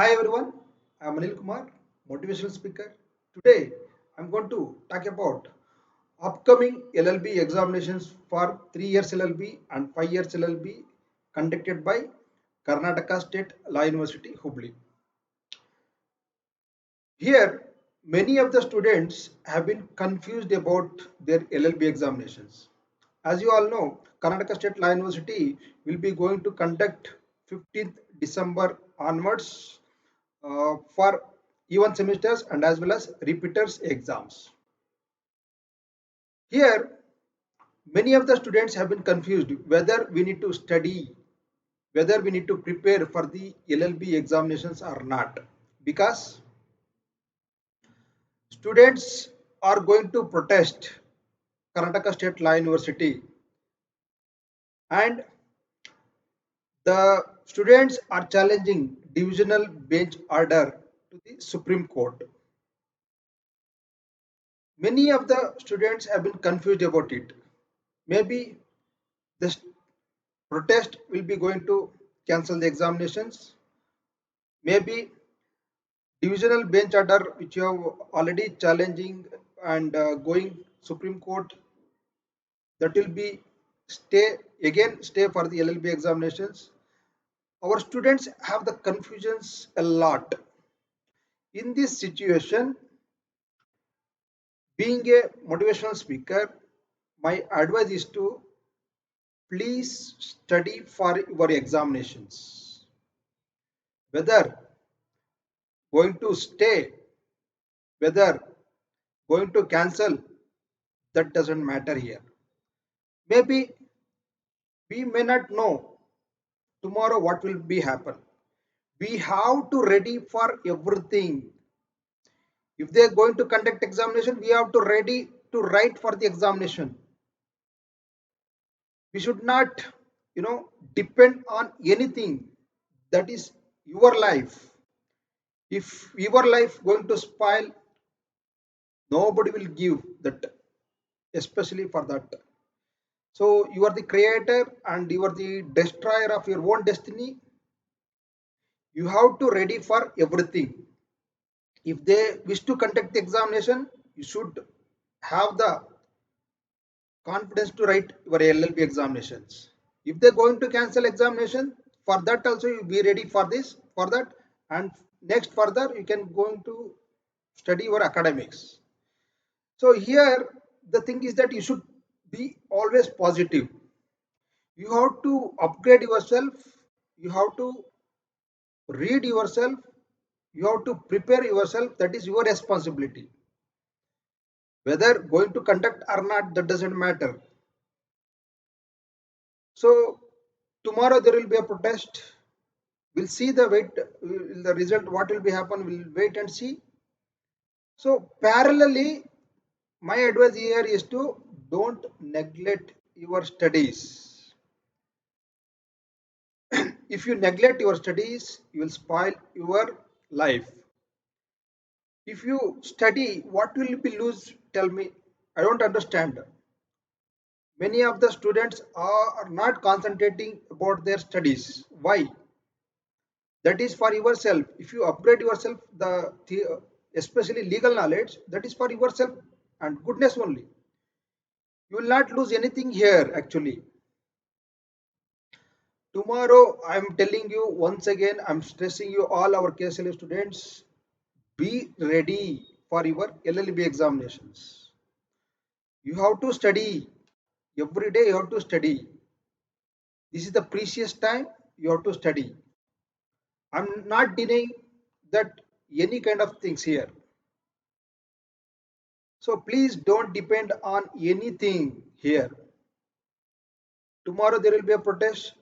Hi everyone, I am Anil Kumar, motivational speaker. Today I am going to talk about upcoming LLB examinations for 3 years LLB and 5 years LLB conducted by Karnataka State Law University, Hubli. Here, many of the students have been confused about their LLB examinations. As you all know, Karnataka State Law University will be going to conduct 15th December onwards for even semesters and as well as repeaters exams. Here, many of the students have been confused whether we need to study, whether we need to prepare for the LLB examinations or not, because students are going to protest Karnataka State Law University, and the students are challenging divisional bench order to the Supreme Court. Many of the students have been confused about it. Maybe this protest will be going to cancel the examinations. Maybe divisional bench order which you have already challenging and going Supreme Court, that will be stay for the LLB examinations. Our students have the confusions a lot. In this situation, being a motivational speaker, my advice is to please study for your examinations. Whether going to stay, whether going to cancel, that doesn't matter here. Maybe we may not know tomorrow what will be happen. We have to ready for everything. If they are going to conduct examination, we have to ready to write for the examination. We should not, depend on anything. That is your life. If your life going to spoil, nobody will give that, especially for that. So you are the creator and you are the destroyer of your own destiny. You have to ready for everything. If they wish to conduct the examination, you should have the confidence to write your LLB examinations. If they're going to cancel examination, for that also you be ready for this, for that, and next further you can going to study your academics. So here the thing is that you should be always positive. You have to upgrade yourself. You have to read yourself. You have to prepare yourself. That is your responsibility. Whether going to conduct or not, that doesn't matter. So tomorrow there will be a protest. We'll see the result. What will be happen? We'll wait and see. So parallelly, my advice here is to don't neglect your studies. If you neglect your studies, you will spoil your life. If you study, what will be lose? Tell me. I don't understand. Many of the students are not concentrating about their studies. Why? That is for yourself. If you upgrade yourself, especially legal knowledge, that is for yourself and goodness only. You will not lose anything here actually. Tomorrow, I am telling you once again, I am stressing you all our KSLA students, be ready for your LLB examinations. You have to study. Every day you have to study. This is the precious time you have to study. I'm not denying that any kind of things here. So please don't depend on anything here. Tomorrow there will be a protest.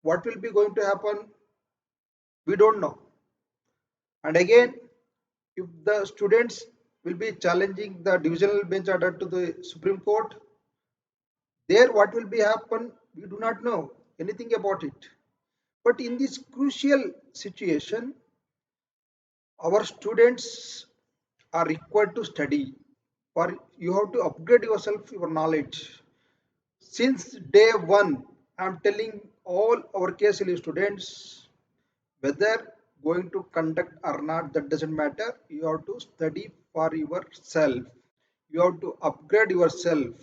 What will be going to happen? We don't know. And again, if the students will be challenging the divisional bench order to the Supreme Court, there what will be happen? We do not know anything about it. But in this crucial situation, our students are required to study. For you have to upgrade yourself, your knowledge. Since day one, I'm telling all our KSLU students, whether going to conduct or not, that doesn't matter. You have to study for yourself. You have to upgrade yourself.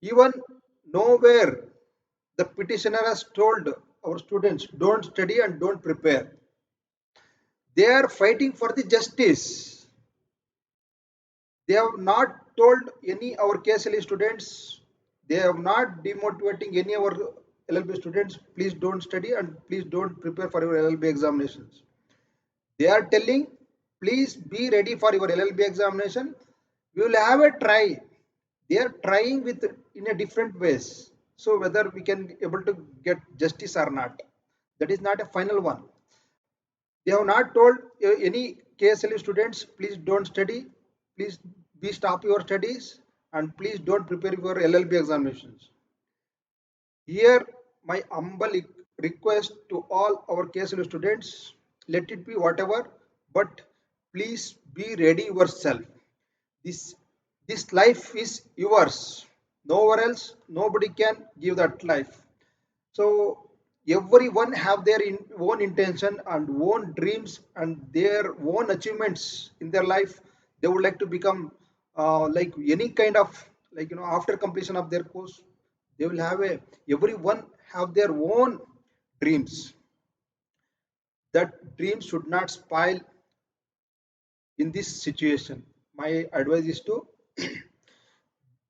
Even nowhere the petitioner has told our students don't study and don't prepare. They are fighting for the justice. They have not told any our KSLE students, they have not demotivating any our LLB students, please don't study and please don't prepare for your LLB examinations. They are telling, please be ready for your LLB examination. We will have a try. They are trying with in a different ways. So whether we can able to get justice or not, that is not a final one. They have not told any KSLE students, please don't study, please be stop your studies, and please don't prepare your LLB examinations. Here, my humble request to all our KSLE students, let it be whatever, but please be ready yourself. This this life is yours. Nowhere else, nobody can give that life. So everyone have their own intention and own dreams and their own achievements in their life. They would like to become like any kind of, like after completion of their course, they will have a, everyone have their own dreams. That dream should not spoil in this situation. My advice is to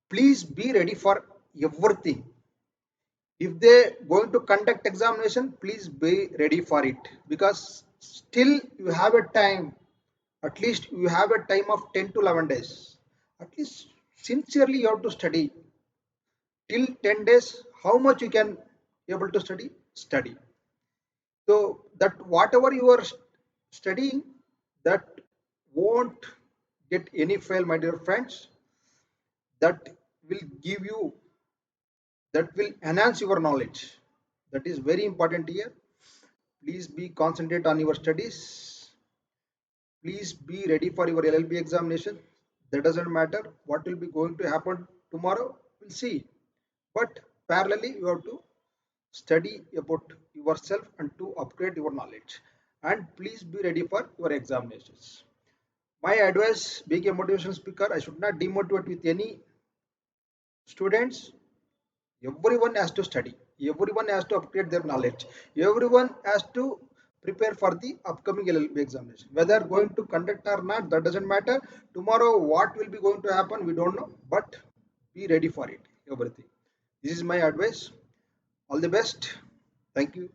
please be ready for everything. If they going to conduct examination, please be ready for it, because still you have a time. At least you have a time of 10 to 11 days. At least sincerely you have to study till 10 days. How much you can able to study. So that whatever you are studying, that won't get any fail, my dear friends. That will give you, that will enhance your knowledge. That is very important here. Please be concentrate on your studies. Please be ready for your LLB examination. That doesn't matter what will be going to happen tomorrow. We'll see. But parallelly, you have to study about yourself and to upgrade your knowledge. And please be ready for your examinations. My advice, being a motivational speaker, I should not demotivate with any students. Everyone has to study. Everyone has to upgrade their knowledge. Everyone has to prepare for the upcoming LLB examination. Whether going to conduct or not, that doesn't matter. Tomorrow, what will be going to happen, we don't know. But be ready for it. Everything. This is my advice. All the best. Thank you.